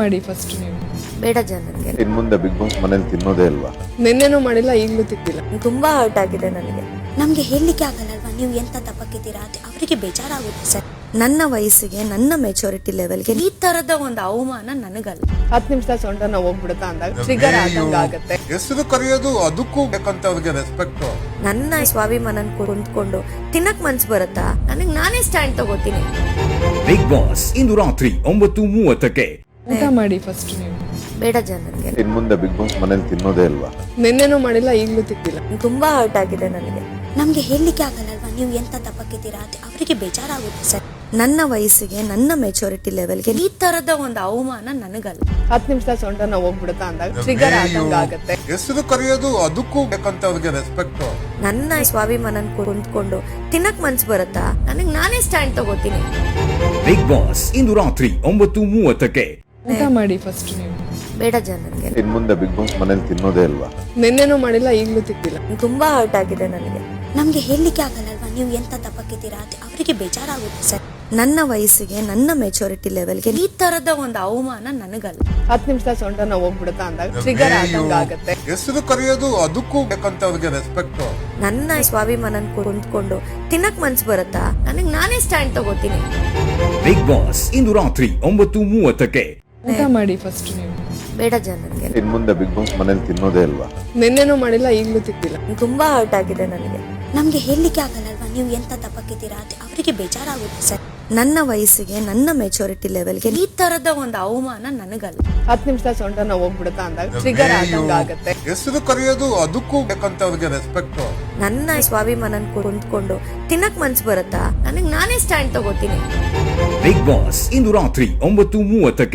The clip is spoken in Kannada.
ಮಾಡಿ ಫಸ್ಟ್ ನೀವು. ಬೇಡ ಜನರಿಗೆ. ಇನ್ ಮುಂದೆ ಬಿಗ್ ಬಾಸ್ ಮನೇಲಿ ತಿನ್ನೋದೇ ಇಲ್ವಾ? ನಿನ್ನೆನೂ ಮಾಡಿಲ್ಲ, ಈಗಲೂ ತಿಂದಿಲ್ಲ. ತುಂಬಾ ಹರ್ಟ್ ಆಗಿದೆ ನನಗೆ. ನಮ್ಗೆ ಹೇಳಲಿಕ್ಕೆ ಆಗಲ್ಲಲ್ವಾ ನೀವು ಎಂತ ತಪ್ಪಕ್ಕಿದ್ದೀರಾ ಅಂತ ಅವರಿಗೆ ಬೇಜಾರಾಗುತ್ತೆ ಸರ್. ನನ್ನ ವಯಸ್ಸಿಗೆ, ನನ್ನ ಮೆಚುರಿಟಿ ಲೆವೆಲ್ಗೆ ಈ ತರದ ಒಂದು ಅವಮಾನ ನನಗಲ್ಲ. 10 ನಿಮಿಷ ಸೊಂಟನ ಹೋಗ್ಬಿಡುತ್ತಾ ಅಂದಾಗ ಟ್ರಿಗರ್ ಆದಂಗ ಆಗುತ್ತೆ. ಹೆಸರು ಕರೆಯೋದು ಅದಕ್ಕೂ ಬೇಕಂತ ಅವ್ರಿಗೆ ರೆಸ್ಪೆಕ್ಟ್. ನನ್ನ ಸ್ವಾಭಿಮಾನ ಕುಂತ್ಕೊಂಡು ತಿನ್ನಕ್ ಮನ್ಸು ಬರುತ್ತಾ? ನನಗೆ ನಾನೇ ಸ್ಟ್ಯಾಂಡ್ ತಗೋತೀನಿ. ಬಿಗ್ ಬಾಸ್ ಇಂದು ರಾತ್ರಿ 9:30ಕ್ಕೆ. ಊಟ ಮಾಡಿ ಫಸ್ಟ್ ನೀವು. ಬೇಡ ಜನರಿಗೆ. ಇನ್ ಮುಂದೆ ಬಿಗ್ ಬಾಸ್ ಮನೇಲಿ ತಿನ್ನೋದೇ ಇಲ್ವಾ? ನಿನ್ನೆನೂ ಮಾಡಿಲ್ಲ, ಈಗಲೂ ತಿಂದಿಲ್ಲ. ತುಂಬಾ ಹರ್ಟ್ ಆಗಿದೆ ನನಗೆ. ನಮ್ಗೆ ಹೇಳಲಿಕ್ಕೆ ಆಗಲ್ಲಲ್ವಾ ನೀವು ಎಂತ ತಪ್ಪಕ್ಕಿದ್ದೀರಾ ಅಂತ ಅವರಿಗೆ ಬೇಜಾರಾಗುತ್ತೆ ಸರ್. ನನ್ನ ವಯಸ್ಸಿಗೆ, ನನ್ನ ಮೆಚುರಿಟಿ ಲೆವೆಲ್ಗೆ ಈ ತರದ ಒಂದು ಅವಮಾನ ನನಗಲ್ಲ. 10 ನಿಮಿಷ ಸೊಂಟನ ಹೋಗ್ಬಿಡುತ್ತಾ ಅಂದಾಗ ಟ್ರಿಗರ್ ಆದಂಗ ಆಗುತ್ತೆ. ಹೆಸರು ಕರೆಯೋದು ಅದಕ್ಕೂ ಬೇಕಂತ ಅವ್ರಿಗೆ ರೆಸ್ಪೆಕ್ಟ್. ನನ್ನ ಸ್ವಾಭಿಮಾನ ಕುಂತ್ಕೊಂಡು ತಿನ್ನಕ್ ಮನ್ಸು ಬರುತ್ತಾ? ನನಗೆ ನಾನೇ ಸ್ಟ್ಯಾಂಡ್ ತಗೋತೀನಿ. ಬಿಗ್ ಬಾಸ್ ಇಂದು ರಾತ್ರಿ 9:30ಕ್ಕೆ. ಊಟ ಮಾಡಿ ಫಸ್ಟ್ ನೀವು. ಬೇಡ ಜನರಿಗೆ. ಇನ್ ಮುಂದೆ ಬಿಗ್ ಬಾಸ್ ಮನೇಲಿ ತಿನ್ನೋದೇ ಇಲ್ವಾ? ನಿನ್ನೆನೂ ಮಾಡಿಲ್ಲ, ಈಗಲೂ ತಿಂದಿಲ್ಲ. ತುಂಬಾ ಹರ್ಟ್ ಆಗಿದೆ ನನಗೆ. ನಮ್ಗೆ ಹೇಳಲಿಕ್ಕೆ ಆಗಲ್ಲಲ್ವಾ ನೀವು ಎಂತ ತಪ್ಪಕ್ಕಿದ್ದೀರಾ ಅಂತ ಅವರಿಗೆ ಬೇಜಾರಾಗುತ್ತೆ ಸರ್. ನನ್ನ ವಯಸ್ಸಿಗೆ, ನನ್ನ ಮೆಚುರಿಟಿ ಲೆವೆಲ್ಗೆ ಈ ತರದ ಒಂದು ಅವಮಾನ ನನಗಲ್ಲ. 10 ನಿಮಿಷ ಸೊಂಟನ ಹೋಗ್ಬಿಡುತ್ತಾ ಅಂದಾಗ ಟ್ರಿಗರ್ ಆದಂಗ ಆಗುತ್ತೆ. ಹೆಸರು ಕರೆಯೋದು ಅದಕ್ಕೂ ಬೇಕಂತ ಅವ್ರಿಗೆ ರೆಸ್ಪೆಕ್ಟ್. ನನ್ನ ಸ್ವಾಭಿಮಾನ ಕುಂತ್ಕೊಂಡು ತಿನ್ನಕ್ ಮನ್ಸು ಬರುತ್ತಾ? ನನಗೆ ನಾನೇ ಸ್ಟ್ಯಾಂಡ್ ತಗೋತೀನಿ. ಬಿಗ್ ಬಾಸ್ ಇಂದು ರಾತ್ರಿ 9:30ಕ್ಕೆ. ಊಟ ಮಾಡಿ ಫಸ್ಟ್ ನೀವು. ಬೇಡ ಜನರಿಗೆ. ಇನ್ ಮುಂದೆ ಬಿಗ್ ಬಾಸ್ ಮನೇಲಿ ತಿನ್ನೋದೇ ಇಲ್ವಾ? ನಿನ್ನೆನೂ ಮಾಡಿಲ್ಲ, ಈಗಲೂ ತಿಂದಿಲ್ಲ. ತುಂಬಾ ಹರ್ಟ್ ಆಗಿದೆ ನನಗೆ. ನಮ್ಗೆ ಹೇಳಲಿಕ್ಕೆ ಆಗಲ್ಲಲ್ವಾ ನೀವು ಎಂತ ತಪ್ಪಕ್ಕಿದ್ದೀರಾ ಅಂತ ಅವರಿಗೆ ಬೇಜಾರಾಗುತ್ತೆ ಸರ್. ನನ್ನ ವಯಸ್ಸಿಗೆ, ನನ್ನ ಮೆಚುರಿಟಿ ಲೆವೆಲ್ಗೆ ಈ ತರದ ಒಂದು ಅವಮಾನ ನನಗಲ್ಲ. 10 ನಿಮಿಷ ಸೊಂಟನ ಹೋಗ್ಬಿಡುತ್ತಾ ಅಂದಾಗ ಟ್ರಿಗರ್ ಆದಂಗ ಆಗುತ್ತೆ. ಹೆಸರು ಕರೆಯೋದು ಅದಕ್ಕೂ ಬೇಕಂತ ಅವ್ರಿಗೆ ರೆಸ್ಪೆಕ್ಟ್. ನನ್ನ ಸ್ವಾಭಿಮಾನ ಕುಂತ್ಕೊಂಡು ತಿನ್ನಕ್ ಮನ್ಸು ಬರುತ್ತಾ? ನನಗೆ ನಾನೇ ಸ್ಟ್ಯಾಂಡ್ ತಗೋತೀನಿ. ಬಿಗ್ ಬಾಸ್ ಇಂದು ರಾತ್ರಿ 9:30ಕ್ಕೆ.